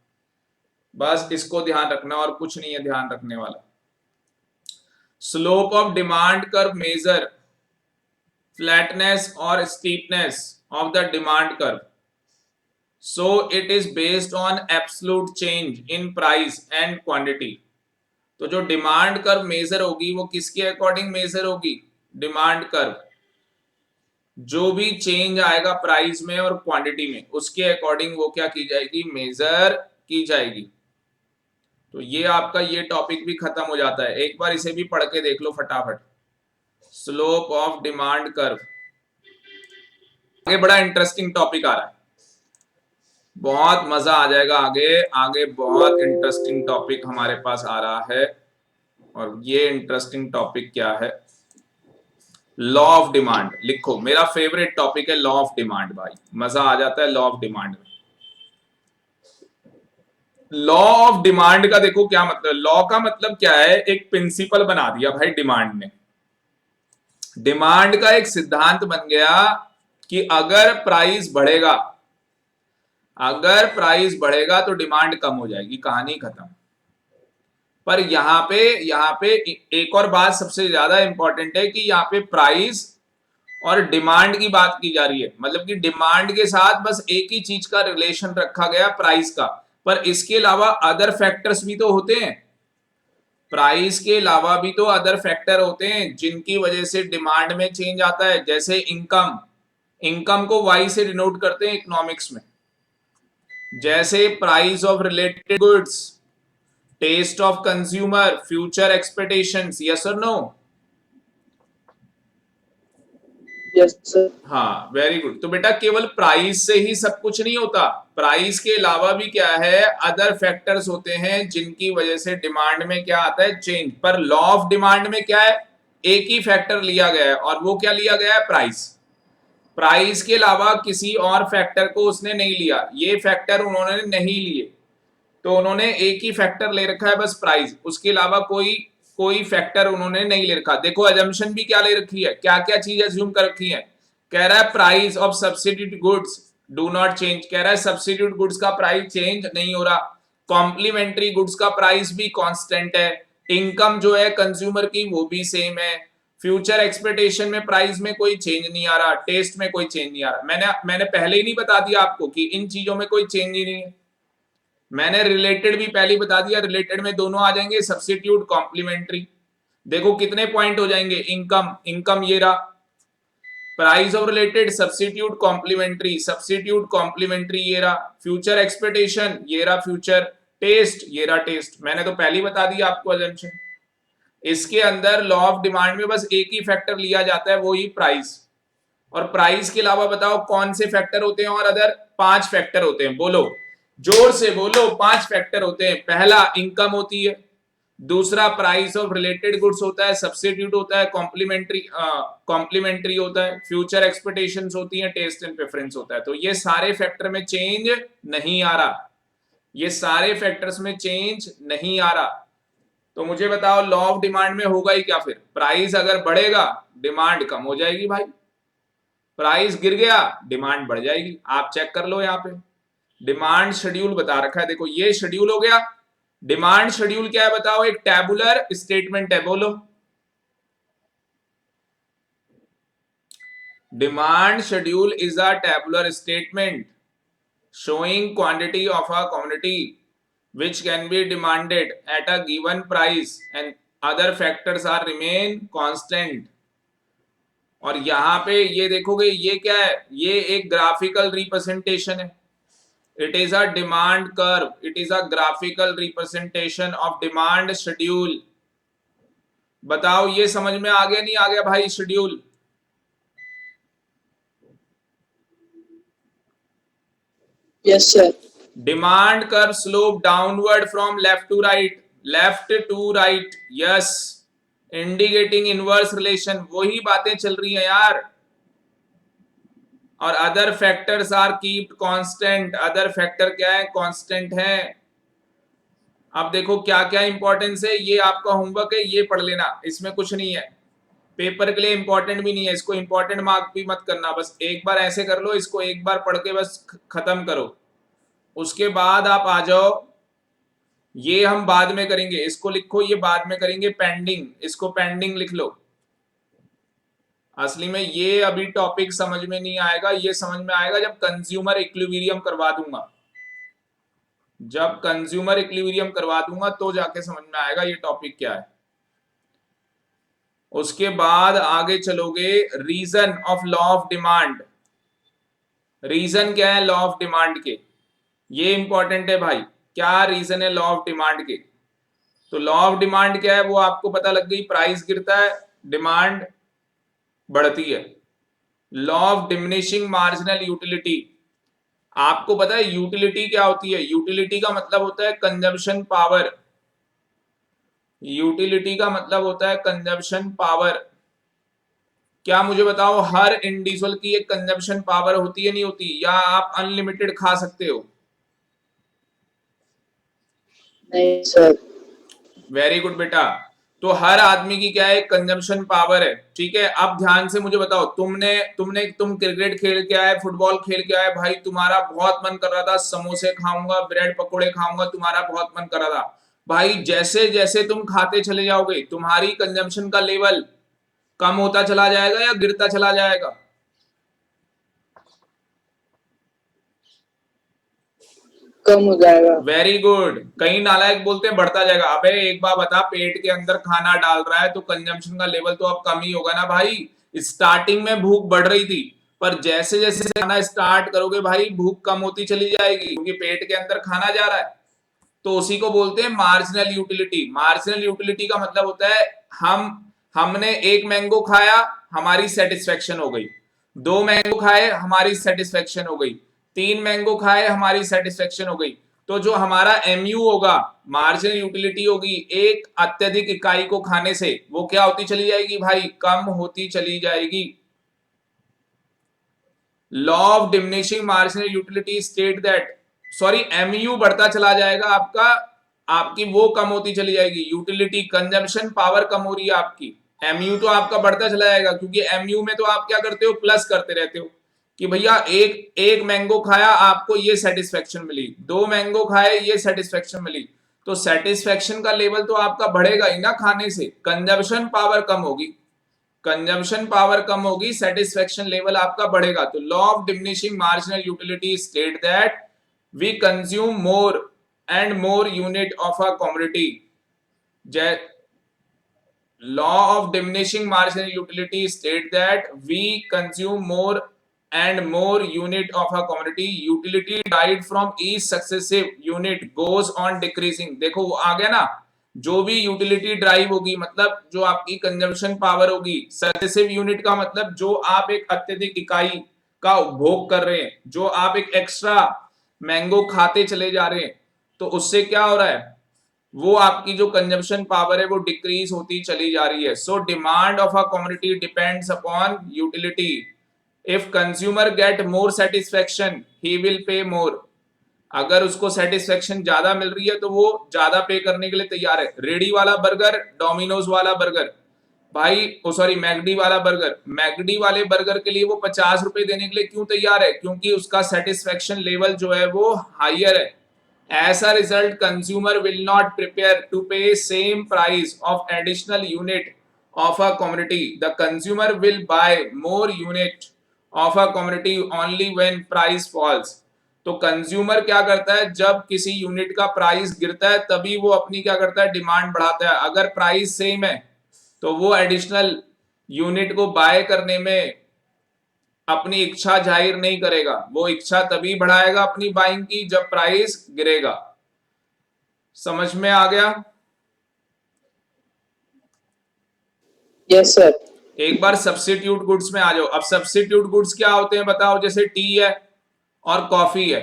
Speaker 2: बस इसको ध्यान रखना, और कुछ नहीं है ध्यान रखने वाला। Slope of demand curve measure flatness और steepness of the demand curve, so it is based on absolute change in price and quantity। तो जो डिमांड कर्व मेजर होगी वो किसके अकॉर्डिंग मेजर होगी, डिमांड कर्व, जो भी चेंज आएगा प्राइस में और क्वांटिटी में उसके अकॉर्डिंग वो क्या की जाएगी, मेजर की जाएगी। तो ये आपका ये टॉपिक भी खत्म हो जाता है। एक बार इसे भी पढ़ के देख लो फटाफट, स्लोप ऑफ डिमांड कर्व। आगे बड़ा इंटरेस्टिंग टॉपिक आ रहा है, बहुत मजा आ जाएगा। आगे आगे बहुत इंटरेस्टिंग टॉपिक हमारे पास आ रहा है, और ये इंटरेस्टिंग टॉपिक क्या है, लॉ ऑफ डिमांड। लिखो, मेरा फेवरेट टॉपिक है लॉ ऑफ डिमांड। भाई मजा आ जाता है लॉ ऑफ डिमांड में। लॉ ऑफ डिमांड का देखो क्या मतलब, लॉ का मतलब क्या है, एक प्रिंसिपल बना दिया भाई डिमांड ने। डिमांड का एक सिद्धांत बन गया कि अगर प्राइस बढ़ेगा, अगर प्राइस बढ़ेगा तो डिमांड कम हो जाएगी, कहानी खत्म। पर यहां पे एक और बात सबसे ज्यादा इंपॉर्टेंट है कि यहाँ पे प्राइस और डिमांड की बात की जा रही है। मतलब कि डिमांड के साथ बस एक ही चीज का रिलेशन रखा गया, प्राइस का, पर इसके अलावा अदर फैक्टर्स भी तो होते हैं। प्राइस के अलावा भी तो अदर फैक्टर होते हैं जिनकी वजह से डिमांड में चेंज आता है। जैसे इनकम, इनकम को वाई से डिनोट करते हैं इकोनॉमिक्स में। जैसे price of related goods, taste of consumer, future expectations, yes और नो।
Speaker 1: Yes sir.
Speaker 2: हाँ वेरी गुड। तो बेटा केवल प्राइस से ही सब कुछ नहीं होता, प्राइस के अलावा भी क्या है, अदर फैक्टर्स होते हैं जिनकी वजह से डिमांड में क्या आता है, चेंज। पर लॉ ऑफ डिमांड में क्या है, एक ही फैक्टर लिया गया है, और वो क्या लिया गया है, प्राइस। प्राइस के अलावा किसी और फैक्टर को उसने नहीं लिया, ये फैक्टर उन्होंने नहीं लिए, तो उन्होंने एक ही फैक्टर ले रखा है बस, प्राइस। उसके अलावा कोई फैक्टर उन्होंने नहीं ले रखा। देखो अजम्पशन भी क्या ले रखी है, क्या क्या चीज अज्यूम कर रखी है। कह रहा है price of substitute goods do not change, कह रहा है सब्सिट्यूट गुड्स का प्राइस चेंज नहीं हो रहा। कॉम्प्लीमेंट्री गुड्स का प्राइस भी कांस्टेंट है। इनकम जो है कंज्यूमर की वो भी सेम है। फ्यूचर एक्सपेक्टेशन में प्राइस में कोई चेंज नहीं आ रहा, टेस्ट में कोई चेंज नहीं आ रहा। मैंने पहले ही नहीं बता दिया आपको कि इन चीजों में कोई चेंज ही नहीं है। मैंने रिलेटेड भी पहले ही बता दिया, रिलेटेड में दोनों आ जाएंगे, सब्स्टिट्यूट कॉम्प्लीमेंट्री। देखो कितने पॉइंट हो जाएंगे, इनकम, इनकम ये रहा, price of related, substitute complementary, substitute complementary ये रहा, फ्यूचर एक्सपेक्टेशन ये रहा फ्यूचर, टेस्ट ये रहा टेस्ट। मैंने तो पहले ही बता दिया आपको अजम्पशन। इसके अंदर लॉ ऑफ डिमांड में बस एक ही फैक्टर लिया जाता है, वो ही प्राइस। और प्राइस के अलावा बताओ कौन से फैक्टर होते हैं, और अदर 5 फैक्टर होते हैं। बोलो जोर से बोलो, 5 फैक्टर होते हैं। पहला इनकम होती है, दूसरा प्राइस ऑफ रिलेटेड गुड्स होता है, सब्स्टिट्यूट होता है, कॉम्प्लीमेंट्री होता है, फ्यूचर एक्सपेक्टेशंस होती हैं, टेस्ट एंड प्रेफरेंस होता है। तो ये सारे फैक्टर में चेंज नहीं आ रहा, ये सारे फैक्टर्स में चेंज नहीं आ रहा। तो मुझे बताओ लॉ ऑफ डिमांड में होगा ही क्या फिर? प्राइस अगर बढ़ेगा डिमांड कम हो जाएगी भाई, प्राइस गिर गया डिमांड बढ़ जाएगी। आप चेक कर लो यहाँ पे डिमांड शेड्यूल बता रखा है, देखो ये शेड्यूल हो गया। डिमांड शेड्यूल क्या है बताओ? एक टैबुलर स्टेटमेंट है, बोलो। Demand schedule is a tabular statement showing quantity of a commodity which can be demanded at a given price and other factors are remain constant। और यहां पे ये देखोगे ये क्या है? ये एक ग्राफिकल रिप्रेजेंटेशन है। It is a demand curve, it is a graphical representation of demand schedule. बताओ ये समझ में आ गया नहीं आ गया भाई schedule?
Speaker 1: Yes sir.
Speaker 2: Demand curve slope downward from left to right, left to right, yes, indicating inverse relation. वही बातें चल रही है यार। और other factors are keeped constant, other factor क्या है? कांस्टेंट है। अब देखो क्या क्या इंपॉर्टेंस है, ये आपका होमवर्क है, ये पढ़ लेना, इसमें कुछ नहीं है, पेपर के लिए इंपॉर्टेंट भी नहीं है, इसको इंपॉर्टेंट मार्क भी मत करना, बस एक बार ऐसे कर लो, इसको एक बार पढ़ के बस खत्म करो। उसके बाद आप आ जाओ, ये हम बाद में करेंगे, इसको लिखो, ये बाद में करेंगे पेंडिंग, इसको पेंडिंग लिख लो। असली में ये अभी टॉपिक समझ में नहीं आएगा, ये समझ में आएगा जब कंज्यूमर इक्विलिब्रियम करवा दूंगा, जब कंज्यूमर इक्विलिब्रियम करवा दूंगा तो जाके समझ में आएगा ये टॉपिक क्या है। उसके बाद आगे चलोगे, reason of law of demand. Reason क्या है लॉ ऑफ डिमांड के? ये इंपॉर्टेंट है भाई, क्या रीजन है लॉ ऑफ डिमांड के? तो लॉ ऑफ डिमांड क्या है वो आपको पता लग गई, प्राइस गिरता है डिमांड बढ़ती है। Law of diminishing marginal utility, आपको पता है यूटिलिटी क्या होती है? यूटिलिटी का मतलब होता है कंजम्पशन पावर, यूटिलिटी का मतलब होता है कंजम्पशन पावर। क्या मुझे बताओ हर इंडिविजुअल की एक कंजम्पशन पावर होती है नहीं होती, या आप अनलिमिटेड खा सकते हो?
Speaker 1: नहीं सर।
Speaker 2: वेरी गुड बेटा। तो हर आदमी की क्या है? कंजम्पशन पावर है, ठीक है। अब ध्यान से मुझे बताओ, तुम क्रिकेट खेल के आए, फुटबॉल खेल के आए भाई, तुम्हारा बहुत मन कर रहा था समोसे खाऊंगा, ब्रेड पकोड़े खाऊंगा, तुम्हारा बहुत मन कर रहा था भाई। जैसे जैसे तुम खाते चले जाओगे तुम्हारी कंजम्पशन का लेवल कम होता चला जाएगा या गिरता चला जाएगा?
Speaker 1: कम हो जाएगा।
Speaker 2: Very good. कई नालायक बोलते हैं बढ़ता जाएगा, अबे एक बार बता, पेट के अंदर खाना डाल रहा है तो कंजम्पशन का लेवल तो अब कम ही होगा ना भाई। स्टार्टिंग में भूख बढ़ रही थी, पर जैसे जैसे खाना स्टार्ट करोगे भाई भूख कम होती चली जाएगी, क्योंकि पेट के अंदर खाना जा रहा है। तो उसी को बोलते हैं मार्जिनल यूटिलिटी। मार्जिनल यूटिलिटी का मतलब होता है हमने एक मैंगो खाया हमारी सेटिस्फेक्शन हो गई, 2 मैंगो खाए हमारी सेटिस्फेक्शन हो गई, 3 मैंगो खाए हमारी सेटिस्फेक्शन हो गई। तो जो हमारा एमयू होगा, मार्जिनल यूटिलिटी होगी, एक अत्यधिक इकाई को खाने से वो क्या होती चली जाएगी भाई? कम होती चली जाएगी। Law of diminishing marginal utility state that, sorry, MU बढ़ता चला जाएगा आपका, आपकी वो कम होती चली जाएगी, यूटिलिटी कंजम्पशन पावर कम हो रही है आपकी, एमयू तो आपका बढ़ता चला जाएगा, क्योंकि एमयू में तो आप क्या करते हो? प्लस करते रहते हो कि भैया एक मैंगो खाया आपको ये सेटिस्फेक्शन मिली, 2 मैंगो खाए ये सेटिस्फेक्शन मिली। तो सेटिस्फेक्शन का लेवल तो आपका बढ़ेगा ही ना खाने से, कंजम्पशन पावर कम होगी, कंजम्पशन पावर कम होगी, सेटिस्फेक्शन लेवल आपका बढ़ेगा। तो law of diminishing marginal utility state that we consume more and more unit of a commodity. Law of diminishing marginal utility state that we consume more and more unit of a commodity, utility derived from each successive unit goes on decreasing। देखो वो आ गया ना, जो भी utility drive होगी मतलब जो आपकी कंजम्पशन पावर होगी, सक्सेसिव यूनिट का मतलब जो आप एक अत्यधिक इकाई का उपभोग कर रहे हैं, जो आप एक एक्स्ट्रा मैंगो खाते चले जा रहे हैं, तो उससे क्या हो रहा है? वो आपकी जो कंजम्पशन पावर है वो डिक्रीज होती चली जा रही है। So demand of a commodity depends upon utility. If consumer get more satisfaction, he will pay more। अगर उसको सेटिस्फेक्शन ज्यादा मिल रही है तो वो ज्यादा पे करने के लिए तैयार है। रेडी वाला बर्गर, डोमिनोज वाला बर्गर भाई, ओ सॉरी मैकडी वाला बर्गर, मैकडी वाले बर्गर के लिए वो 50 रुपए देने के लिए क्यों तैयार है? क्योंकि उसका सेटिस्फेक्शन लेवल जो है वो हायर है। As a result, consumer will not prepare to pay same price of additional unit of a commodity. The consumer will buy more unit of a commodity only when price falls. तो consumer क्या करता है? जब किसी unit का price गिरता है तभी वो अपनी क्या करता है? डिमांड बढ़ाता है। अगर प्राइस सेम है तो वो एडिशनल यूनिट को बाय करने में अपनी इच्छा जाहिर नहीं करेगा। वो इच्छा तभी बढ़ाएगा अपनी बाइंग की जब प्राइस गिरेगा। समझ में आ गया?
Speaker 1: Yes sir.
Speaker 2: एक बार सब्स्टिट्यूट गुड्स में आ जाओ। अब सब्स्टिट्यूट गुड्स क्या होते हैं बताओ? जैसे टी है और कॉफी है।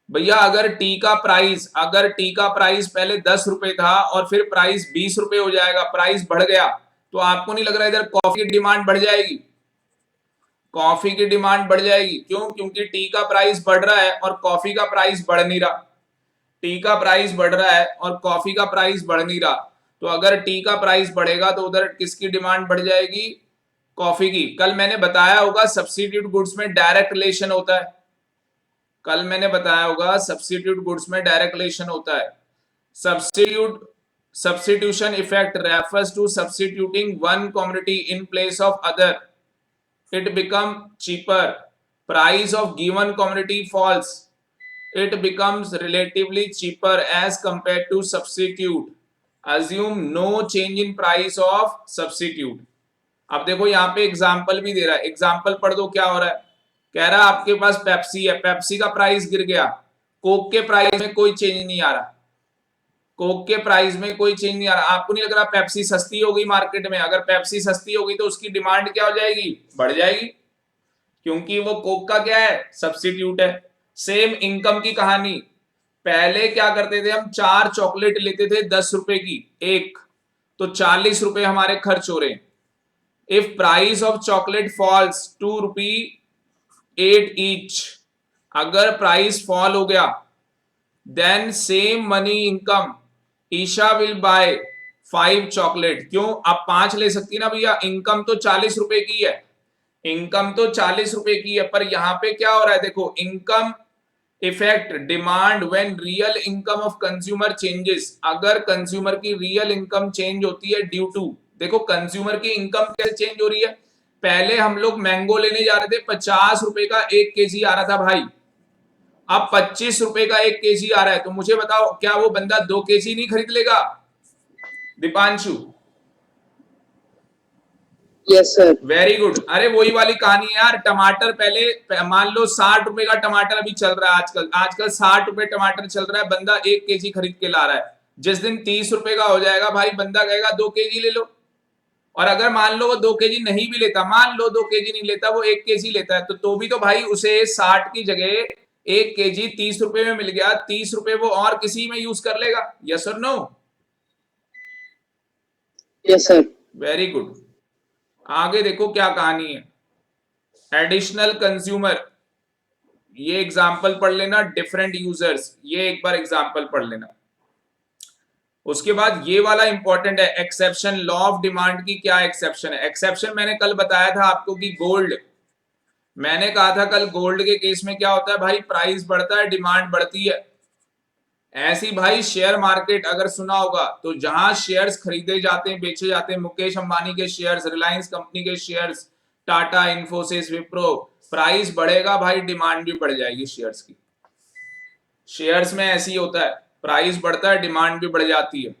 Speaker 2: भैया अगर टी का प्राइस पहले 10 रुपए था और फिर प्राइस 20 रुपए हो जाएगा, प्राइस बढ़ गया, तो आपको नहीं लग रहा इधर कॉफी की डिमांड बढ़ जाएगी? कॉफी की डिमांड बढ़ जाएगी। क्यों? क्योंकि टी का प्राइस बढ़ रहा है और कॉफी का प्राइस बढ़ नहीं रहा। टी का प्राइस बढ़ रहा है और कॉफी का प्राइस बढ़ नहीं रहा। तो अगर टी का प्राइस बढ़ेगा तो उधर किसकी डिमांड बढ़ जाएगी? कॉफी की। कल मैंने बताया होगा सब्स्टिट्यूट गुड्स में डायरेक्ट रिलेशन होता है। कल मैंने बताया होगा सब्स्टिट्यूट गुड्स में डायरेक्ट रिलेशन होता है। Substitution effect refers to substituting one commodity in place of other. It become cheaper. Price of given commodity falls. It becomes relatively cheaper as compared to substitute. Assume no change in price of substitute. अब देखो यहाँ पे example भी दे रहा है। Example पढ़ दो क्या हो रहा है। कह रहा है आपके पास पेप्सी है, पेप्सी का प्राइस गिर गया, कोक के प्राइस में कोई चेंज नहीं आ रहा। कोक के प्राइस में कोई चेंज नहीं आ रहा। आपको नहीं लग रहा पेप्सी सस्ती हो गई मार्केट में? अगर पेप्सी सस्ती हो गई तो उसकी डिमांड क्या हो जाएगी? बढ़ जाएगी, क्योंकि वो कोक का क्या है? सब्स्टिट्यूट है। सेम इनकम की कहानी। पहले क्या करते थे हम? 4 चॉकलेट लेते थे 10 रुपए की एक, तो 40 रुपए हमारे खर्च हो रहे हैं। If price of chocolate falls ₹2.8 each, अगर प्राइस फॉल हो गया, then same money income Isha will buy 5 chocolate. क्यों? अब 5 ले सकती ना भैया, इनकम तो 40 रुपए की है, इनकम तो 40 रुपए की है। पर यहां पे क्या हो रहा है? देखो, income effect demand when real income of consumer changes. अगर कंज्यूमर की रियल इनकम चेंज होती है ड्यू टू, देखो कंज्यूमर की इनकम कैसे चेंज हो रही है। पहले हम लोग मैंगो लेने जा रहे थे, 50 रुपए का 1 केजी आ रहा था भाई, अब 25 रुपए का 1 केजी आ रहा है। तो मुझे बताओ, क्या वो बंदा 2 केजी नहीं खरीद लेगा? Deepanshu,
Speaker 1: yes sir.
Speaker 2: Very good. अरे वही वाली कहानी है यार। टमाटर पहले मान लो 60 रुपए का टमाटर अभी चल रहा है, आजकल 60 रुपए टमाटर चल रहा है, बंदा 1 केजी खरीद के ला रहा है। जिस दिन 30 रुपए का हो जाएगा भाई, बंदा कहेगा 2 केजी ले लो। और अगर मान लो वो 2 केजी नहीं भी लेता, मान लो 2 केजी नहीं लेता, वो 1 केजी लेता है, तो भी तो भाई उसे 60 की जगह 1 केजी 30 रुपए में मिल गया। 30 रुपए वो और किसी में यूज कर लेगा। यस और no?
Speaker 1: Yes sir.
Speaker 2: Very good. आगे देखो क्या कहानी है। एडिशनल कंज्यूमर, ये एग्जाम्पल पढ़ लेना। डिफरेंट यूजर्स, ये एक बार एग्जाम्पल पढ़ लेना। उसके बाद ये वाला इंपॉर्टेंट है, एक्सेप्शन। लॉ ऑफ डिमांड की क्या एक्सेप्शन है? एक्सेप्शन मैंने कल बताया था आपको कि गोल्ड, मैंने कहा था कल गोल्ड के केस में क्या होता है भाई, प्राइस बढ़ता है, डिमांड बढ़ती है। ऐसी भाई शेयर मार्केट अगर सुना होगा, तो जहां शेयर्स खरीदे जाते हैं, बेचे जाते हैं, मुकेश अंबानी के शेयर्स, रिलायंस कंपनी के शेयर्स, टाटा, इन्फोसिस, विप्रो, प्राइस बढ़ेगा भाई, डिमांड भी बढ़ जाएगी शेयर्स की। शेयर्स में ऐसी होता है, प्राइस बढ़ता है, डिमांड भी बढ़ जाती है।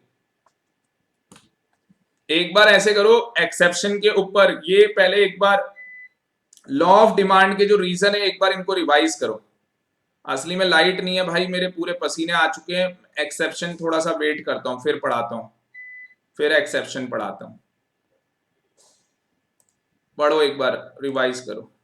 Speaker 2: एक बार ऐसे करो, एक्सेप्शन के ऊपर ये पहले एक बार लॉ ऑफ डिमांड के जो रीजन है, एक बार इनको रिवाइज करो। असली में लाइट नहीं है भाई, मेरे पूरे पसीने आ चुके हैं। एक्सेप्शन थोड़ा सा वेट करता हूं, फिर पढ़ाता हूं, फिर एक्सेप्शन पढ़ाता हूं। पढ़ो एक बार, रिवाइज करो।